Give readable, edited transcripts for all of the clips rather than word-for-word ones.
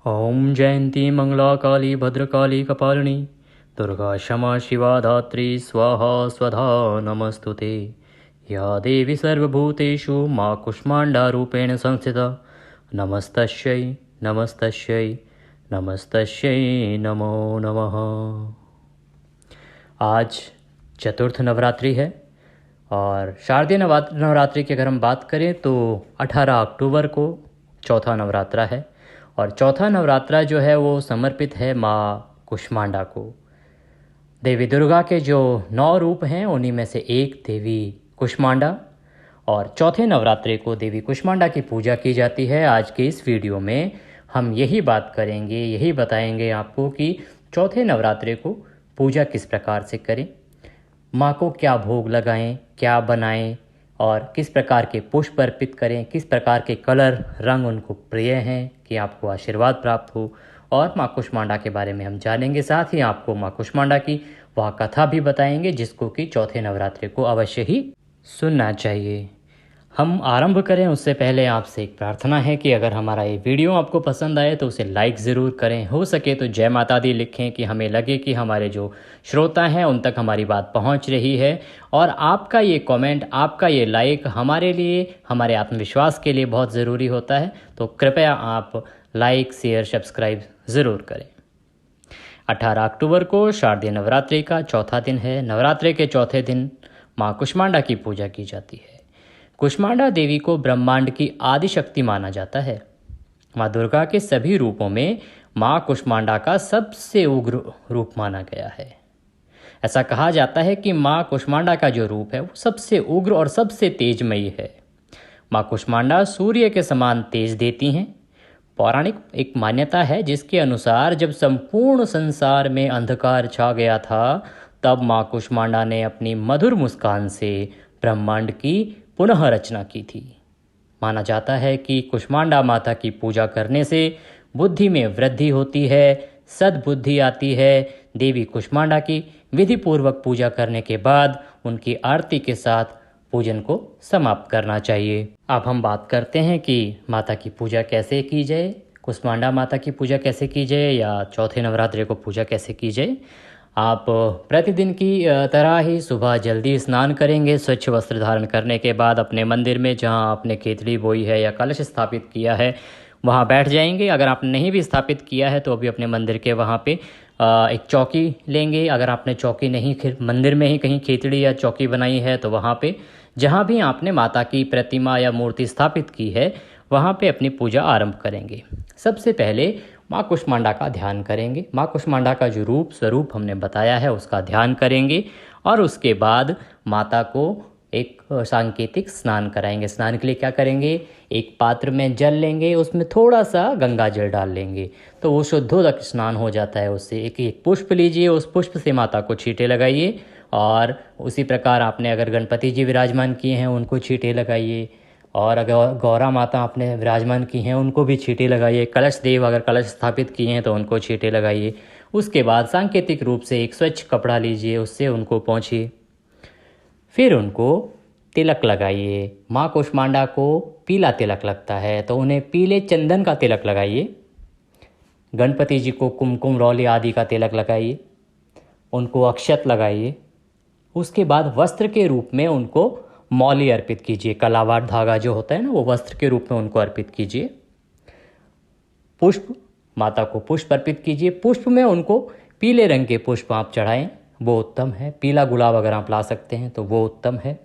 ओम जयंती मंगला काली भद्रकाली कपालिनी दुर्गा क्षमा शिवा धात्री स्वाहा स्वधा नमस्तुते। या देवी सर्वभूतेषु माँ कुष्मांडा रूपेण संस्थिता नमस्तस्यै नमस्तस्यै नमस्तस्यै नमो नमः। आज चतुर्थ नवरात्रि है और शारदीय नवरात्रि की अगर हम बात करें तो 18 अक्टूबर को चौथा नवरात्रा है और चौथा नवरात्रा जो है वो समर्पित है माँ कुष्मांडा को। देवी दुर्गा के जो 9 रूप हैं उन्हीं में से एक देवी कुष्मांडा और चौथे नवरात्रि को देवी कुष्मांडा की पूजा की जाती है। आज के इस वीडियो में हम यही बात करेंगे, यही बताएंगे आपको कि चौथे नवरात्रि को पूजा किस प्रकार से करें, माँ को क्या भोग लगाएं, क्या बनाएं और किस प्रकार के पुष्प अर्पित करें, किस प्रकार के कलर रंग उनको प्रिय हैं कि आपको आशीर्वाद प्राप्त हो, और माँ कुष्मांडा के बारे में हम जानेंगे। साथ ही आपको माँ कुष्मांडा की वह कथा भी बताएंगे जिसको कि चौथे नवरात्रि को अवश्य ही सुनना चाहिए। हम आरंभ करें उससे पहले आपसे एक प्रार्थना है कि अगर हमारा ये वीडियो आपको पसंद आए तो उसे लाइक ज़रूर करें, हो सके तो जय माता दी लिखें कि हमें लगे कि हमारे जो श्रोता हैं उन तक हमारी बात पहुंच रही है। और आपका ये कमेंट, आपका ये लाइक हमारे लिए, हमारे आत्मविश्वास के लिए बहुत ज़रूरी होता है, तो कृपया आप लाइक शेयर सब्सक्राइब ज़रूर करें। 18 अक्टूबर को शारदीय नवरात्रि का चौथा दिन है। नवरात्रि के चौथे दिन माँ कुष्मांडा की पूजा की जाती है। कुष्मांडा देवी को ब्रह्मांड की आदि शक्ति माना जाता है। माँ दुर्गा के सभी रूपों में माँ कुष्मांडा का सबसे उग्र रूप माना गया है। ऐसा कहा जाता है कि माँ कुष्मांडा का जो रूप है वो सबसे उग्र और सबसे तेजमयी है। माँ कुष्मांडा सूर्य के समान तेज देती हैं। पौराणिक एक मान्यता है जिसके अनुसार जब संपूर्ण संसार में अंधकार छा गया था तब माँ कुष्मांडा ने अपनी मधुर मुस्कान से ब्रह्मांड की पुनः रचना की थी। माना जाता है कि कुष्मांडा माता की पूजा करने से बुद्धि में वृद्धि होती है, सद्बुद्धि आती है। देवी कुष्मांडा की विधि पूर्वक पूजा करने के बाद उनकी आरती के साथ पूजन को समाप्त करना चाहिए। अब हम बात करते हैं कि माता की पूजा कैसे की जाए, कुष्मांडा माता की पूजा कैसे की जाए या चौथे नवरात्रि को पूजा कैसे की जाए। आप प्रतिदिन की तरह ही सुबह जल्दी स्नान करेंगे। स्वच्छ वस्त्र धारण करने के बाद अपने मंदिर में जहां आपने खेतड़ी बोई है या कलश स्थापित किया है वहां बैठ जाएंगे। अगर आपने नहीं भी स्थापित किया है तो अभी अपने मंदिर के वहां पे एक चौकी लेंगे। अगर आपने चौकी नहीं, मंदिर में ही कहीं खेतड़ी या चौकी बनाई है तो वहाँ पे जहाँ भी आपने माता की प्रतिमा या मूर्ति स्थापित की है वहाँ पे अपनी पूजा आरंभ करेंगे। सबसे पहले माँ कुष्मांडा का ध्यान करेंगे। माँ कुष्मांडा का जो रूप स्वरूप हमने बताया है उसका ध्यान करेंगे और उसके बाद माता को एक सांकेतिक स्नान कराएंगे। स्नान के लिए क्या करेंगे, एक पात्र में जल लेंगे, उसमें थोड़ा सा गंगा जल डाल लेंगे तो वो शुद्धोदक स्नान हो जाता है। उससे एक पुष्प लीजिए, उस पुष्प से माता को छींटे लगाइए और उसी प्रकार आपने अगर गणपति जी विराजमान किए हैं उनको छींटे लगाइए और अगर गौरा माता आपने विराजमान की हैं उनको भी छींटे लगाइए। कलश देव अगर कलश स्थापित किए हैं तो उनको छींटे लगाइए। उसके बाद सांकेतिक रूप से एक स्वच्छ कपड़ा लीजिए, उससे उनको पोंछिए, फिर उनको तिलक लगाइए। माँ कुष्मांडा को पीला तिलक लगता है तो उन्हें पीले चंदन का तिलक लगाइए। गणपति जी को कुमकुम रौली आदि का तिलक लगाइए, उनको अक्षत लगाइए। उसके बाद वस्त्र के रूप में उनको मौली अर्पित कीजिए। कलावाट धागा जो होता है ना वो वस्त्र के रूप में उनको अर्पित कीजिए। पुष्प, माता को पुष्प अर्पित कीजिए। पुष्प में उनको पीले रंग के पुष्प आप चढ़ाएं, वो उत्तम है। पीला गुलाब अगर आप ला सकते हैं तो वो उत्तम है।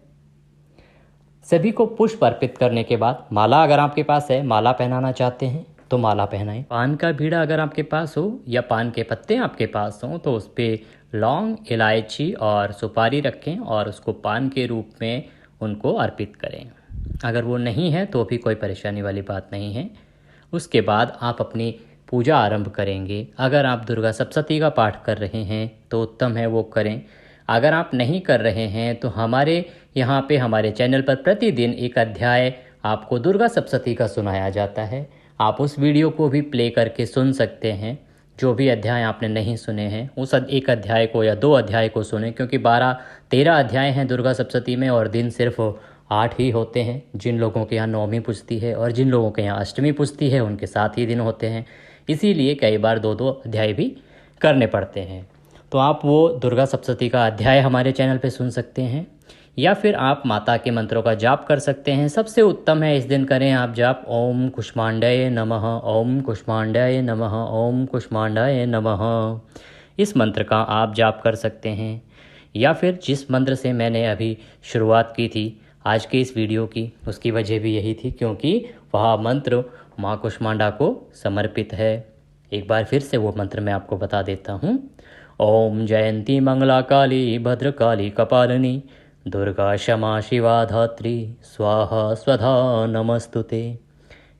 सभी को पुष्प अर्पित करने के बाद माला अगर आपके पास है, माला पहनाना चाहते हैं तो माला पहनाएं। पान का बीड़ा अगर आपके पास हो या पान के पत्ते आपके पास हों तो उस पर लौंग, इलायची और सुपारी रखें और उसको पान के रूप में उनको अर्पित करें। अगर वो नहीं है तो भी कोई परेशानी वाली बात नहीं है। उसके बाद आप अपनी पूजा आरंभ करेंगे। अगर आप दुर्गा सप्तशती का पाठ कर रहे हैं तो उत्तम है, वो करें। अगर आप नहीं कर रहे हैं तो हमारे यहाँ पे हमारे चैनल पर प्रतिदिन एक अध्याय आपको दुर्गा सप्तशती का सुनाया जाता है। आप उस वीडियो को भी प्ले करके सुन सकते हैं। जो भी अध्याय आपने नहीं सुने हैं उस एक अध्याय को या 2 अध्याय को सुने, क्योंकि 12-13 अध्याय हैं दुर्गा सप्तशती में और दिन सिर्फ 8 ही होते हैं। जिन लोगों के यहाँ नवमी पूजती है और जिन लोगों के यहाँ अष्टमी पूजती है उनके 7 ही दिन होते हैं। इसीलिए कई बार 2-2 अध्याय भी करने पड़ते हैं। तो आप वो दुर्गा सप्तशती का अध्याय हमारे चैनल पे सुन सकते हैं, या फिर आप माता के मंत्रों का जाप कर सकते हैं। सबसे उत्तम है इस दिन करें आप जाप ओम कुष्मांडाय नमः, ओम कुष्मांडाय नमः, ओम कुष्मांडाय नमः। इस मंत्र का आप जाप कर सकते हैं, या फिर जिस मंत्र से मैंने अभी शुरुआत की थी आज के इस वीडियो की, उसकी वजह भी यही थी क्योंकि वह मंत्र माँ कुष्मांडा को समर्पित है। एक बार फिर से वो मंत्र मैं आपको बता देता हूँ। ओम जयंती मंगला काली भद्रकाली कपालिनी दुर्गा क्षमा शिवा धात्री स्वाहा स्वधा नमस्तुते।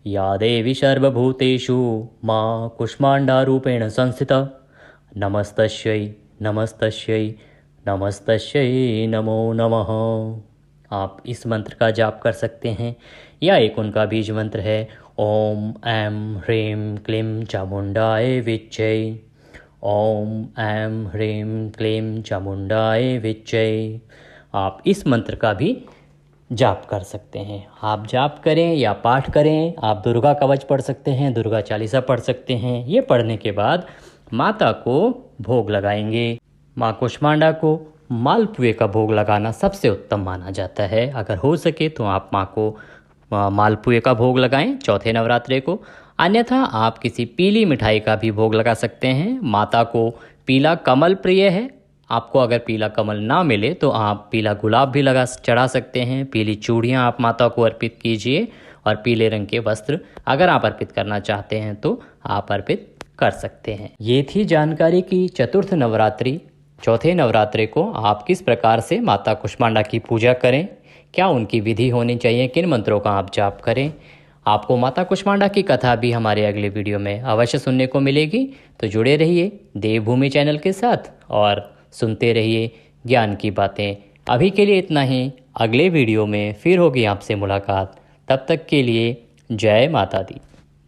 या देवी सर्वभूतेषु माँ कुष्मांडारूपेण संस्थिता नमस्तस्यै नमस्तस्यै नमस्तस्यै नमो नमः। आप इस मंत्र का जाप कर सकते हैं, या एक उनका बीज मंत्र है ओम ऐं ह्रीं क्लीं चामुंडाय विच्चे, ओम ऐं ह्रीं क्लीं चामुंडाय विच्चे। आप इस मंत्र का भी जाप कर सकते हैं। आप जाप करें या पाठ करें, आप दुर्गा कवच पढ़ सकते हैं, दुर्गा चालीसा पढ़ सकते हैं। ये पढ़ने के बाद माता को भोग लगाएंगे। माँ कुष्मांडा को मालपुए का भोग लगाना सबसे उत्तम माना जाता है। अगर हो सके तो आप माँ को मालपुए का भोग लगाएं चौथे नवरात्रे को। अन्यथा आप किसी पीली मिठाई का भी भोग लगा सकते हैं। माता को पीला कमल प्रिय है। आपको अगर पीला कमल ना मिले तो आप पीला गुलाब भी चढ़ा सकते हैं। पीली चूड़ियाँ आप माता को अर्पित कीजिए, और पीले रंग के वस्त्र अगर आप अर्पित करना चाहते हैं तो आप अर्पित कर सकते हैं। ये थी जानकारी की चतुर्थ नवरात्रि, चौथे नवरात्रे को आप किस प्रकार से माता कुष्मांडा की पूजा करें, क्या उनकी विधि होनी चाहिए, किन मंत्रों का आप जाप करें। आपको माता कुष्मांडा की कथा भी हमारे अगले वीडियो में अवश्य सुनने को मिलेगी। तो जुड़े रहिए देवभूमि चैनल के साथ और सुनते रहिए ज्ञान की बातें। अभी के लिए इतना ही, अगले वीडियो में फिर होगी आपसे मुलाकात। तब तक के लिए जय माता दी।